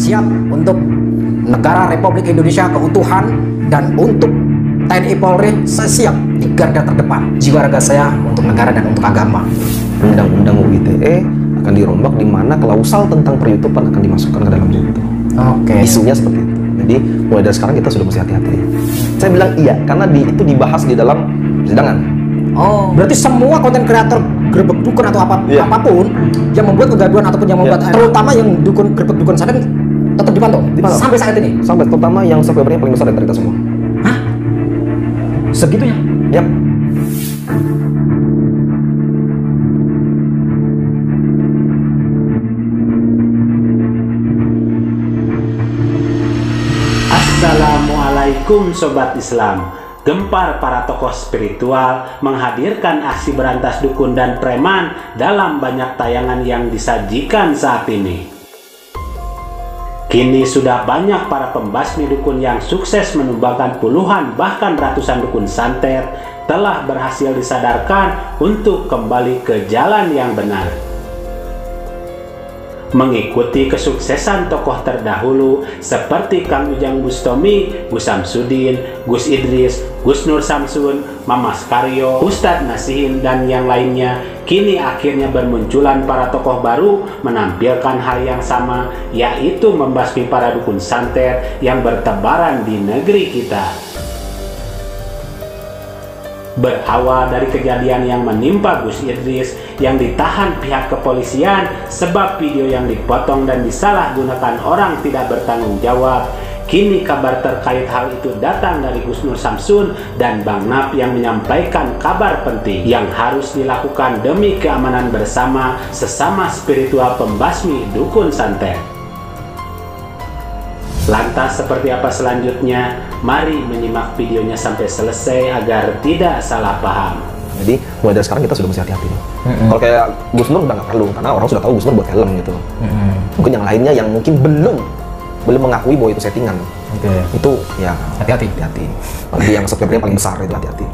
Siap untuk negara Republik Indonesia keutuhan dan untuk TNI Polri, saya siap di garda terdepan. Jiwa raga saya untuk negara dan untuk agama. Undang-undang UITE akan dirombak di mana klausal tentang per-YouTubean akan dimasukkan ke dalam itu. Oke. Isunya seperti itu. Jadi mulai dari sekarang kita sudah mesti hati-hati. Saya bilang iya karena itu dibahas di dalam persidangan. Oh, berarti semua konten kreator Grebek Dukun atau apapun yang membuat kegaduhan ataupun yang membuat terutama yang dukun Grebek Dukun sadar tetap dipantau sampai saat ini. Sampai terutama yang subscribernya paling besar dari kita semua. Hah? Segitunya? Yap. Assalamualaikum Sobat Islam. Gempar para tokoh spiritual menghadirkan aksi berantas dukun dan preman dalam banyak tayangan yang disajikan saat ini. Kini sudah banyak para pembasmi dukun yang sukses menumbangkan puluhan bahkan ratusan dukun santet telah berhasil disadarkan untuk kembali ke jalan yang benar. Mengikuti kesuksesan tokoh terdahulu seperti Kang Ujang Bustomi, Gus Samsudin, Gus Idris, Gus Nur Samsun, Mamas Karyo, Ustadz Nasihin, dan yang lainnya, kini akhirnya bermunculan para tokoh baru menampilkan hal yang sama, yaitu membasmi para dukun santet yang bertebaran di negeri kita. Berawal dari kejadian yang menimpa Gus Idris yang ditahan pihak kepolisian sebab video yang dipotong dan disalahgunakan orang tidak bertanggung jawab. Kini kabar terkait hal itu datang dari Gus Nur Samsun dan Bang Nap yang menyampaikan kabar penting yang harus dilakukan demi keamanan bersama sesama spiritual pembasmi dukun santet. Lantas seperti apa selanjutnya? Mari menyimak videonya sampai selesai agar tidak salah paham. Jadi mulai dari sekarang kita sudah mesti hati-hati. Kalau kayak Gus Nur udah nggak perlu karena orang sudah tahu Gus Nur buat film gitu. Mungkin yang lainnya yang mungkin belum mengakui bahwa itu settingan. Itu ya hati-hati. Apalagi yang subscribernya paling besar itu hati-hati.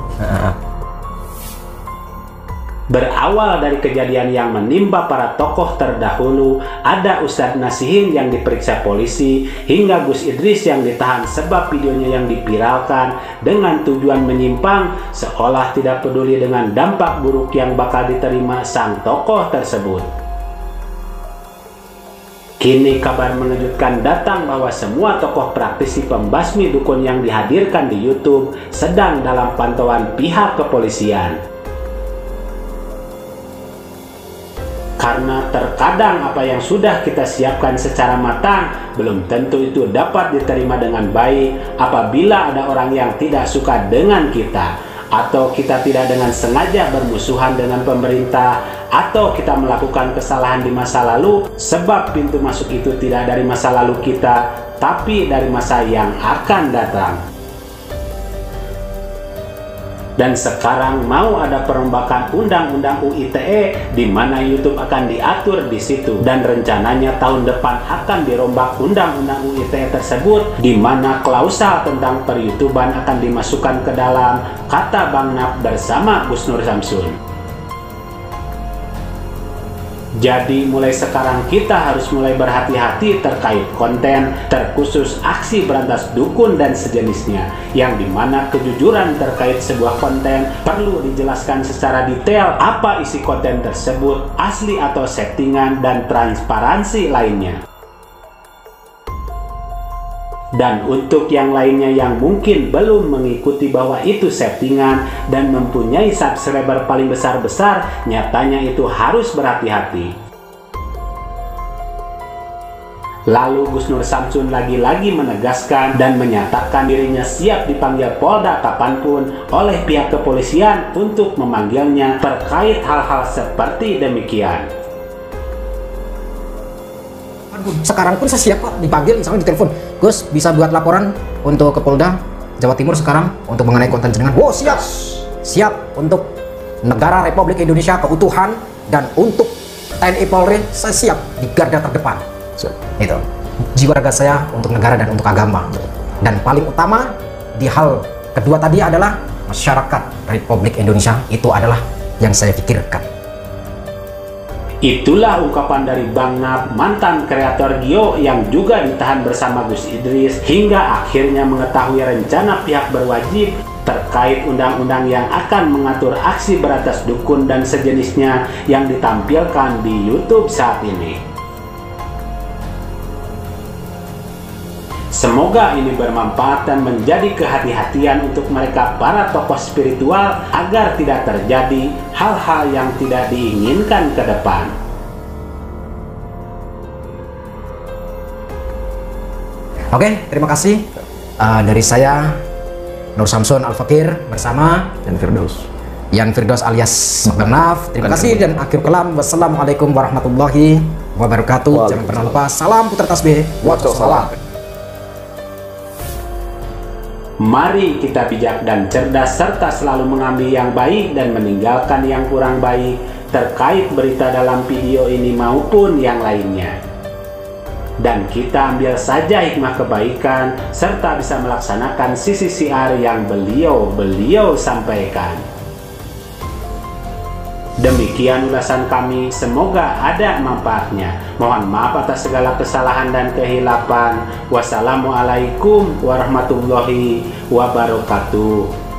Berawal dari kejadian yang menimpa para tokoh terdahulu, ada Ustadz Nasihin yang diperiksa polisi, hingga Gus Idris yang ditahan sebab videonya yang dipiralkan dengan tujuan menyimpang, seolah tidak peduli dengan dampak buruk yang bakal diterima sang tokoh tersebut. Kini kabar mengejutkan datang bahwa semua tokoh praktisi pembasmi dukun yang dihadirkan di YouTube sedang dalam pantauan pihak kepolisian. Karena terkadang apa yang sudah kita siapkan secara matang belum tentu itu dapat diterima dengan baik apabila ada orang yang tidak suka dengan kita, atau kita tidak dengan sengaja bermusuhan dengan pemerintah, atau kita melakukan kesalahan di masa lalu sebab pintu masuk itu tidak dari masa lalu kita tapi dari masa yang akan datang. Dan sekarang mau ada perombakan undang-undang UITE di mana YouTube akan diatur di situ, dan rencananya tahun depan akan dirombak undang-undang UITE tersebut di mana klausal tentang per-YouTuban akan dimasukkan ke dalam, kata Bang Nap bersama Gus Nur Samsun. Jadi mulai sekarang kita harus mulai berhati-hati terkait konten, terkhusus aksi berantas dukun dan sejenisnya, yang dimana kejujuran terkait sebuah konten perlu dijelaskan secara detail apa isi konten tersebut, asli atau settingan, dan transparansi lainnya. Dan untuk yang lainnya yang mungkin belum mengikuti bahwa itu settingan dan mempunyai subscriber paling besar-besar, nyatanya itu harus berhati-hati. Lalu Gus Nur Samsun lagi-lagi menegaskan dan menyatakan dirinya siap dipanggil Polda kapanpun oleh pihak kepolisian untuk memanggilnya terkait hal-hal seperti demikian. Sekarang pun saya siap kok dipanggil, misalnya ditelepon, Gus bisa buat laporan untuk ke Polda Jawa Timur sekarang untuk mengenai konten jenengan. Wow, siap untuk negara Republik Indonesia keutuhan dan untuk TNI Polri, saya siap di garda terdepan. Itu jiwa raga saya untuk negara dan untuk agama. Dan paling utama di hal kedua tadi adalah masyarakat Republik Indonesia itu adalah yang saya pikirkan. Itulah ungkapan dari Bang Nab, mantan kreator Gio yang juga ditahan bersama Gus Idris hingga akhirnya mengetahui rencana pihak berwajib terkait undang-undang yang akan mengatur aksi beratas dukun dan sejenisnya yang ditampilkan di YouTube saat ini. Semoga ini bermanfaat dan menjadi kehati-hatian untuk mereka para tokoh spiritual agar tidak terjadi hal-hal yang tidak diinginkan ke depan. Oke, terima kasih dari saya Nur Samsun Al Fakir bersama Yan Firdaus alias Bang Naf. Terima kasih dan akhir kalam. Wassalamualaikum warahmatullahi wabarakatuh. Jangan pernah lupa salam putra tasbih. Wassalam. Mari kita bijak dan cerdas serta selalu mengambil yang baik dan meninggalkan yang kurang baik terkait berita dalam video ini maupun yang lainnya. Dan kita ambil saja hikmah kebaikan serta bisa melaksanakan sisi siar yang beliau sampaikan. Demikian ulasan kami, semoga ada manfaatnya. Mohon maaf atas segala kesalahan dan kehilapan. Wassalamualaikum warahmatullahi wabarakatuh.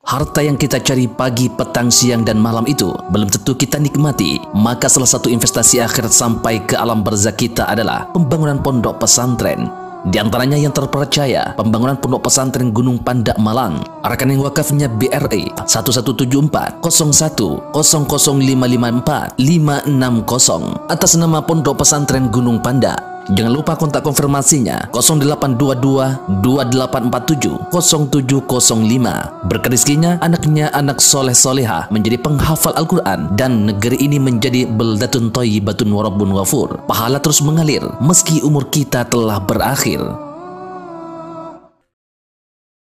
Harta yang kita cari pagi, petang, siang, dan malam itu belum tentu kita nikmati. Maka salah satu investasi akhirat sampai ke alam barzakh kita adalah pembangunan pondok pesantren. Di antaranya yang terpercaya, pembangunan pondok pesantren Gunung Panda Malang. Rekening wakafnya BRI 1174 01 00554 560 atas nama Pondok Pesantren Gunung Panda. Jangan lupa kontak konfirmasinya 0822 2847 0705. Berkah rezekinya anaknya anak soleh soleha menjadi penghafal Al-Quran dan negeri ini menjadi beldatun thayyibatun wa rabbun ghafur. Pahala terus mengalir meski umur kita telah berakhir.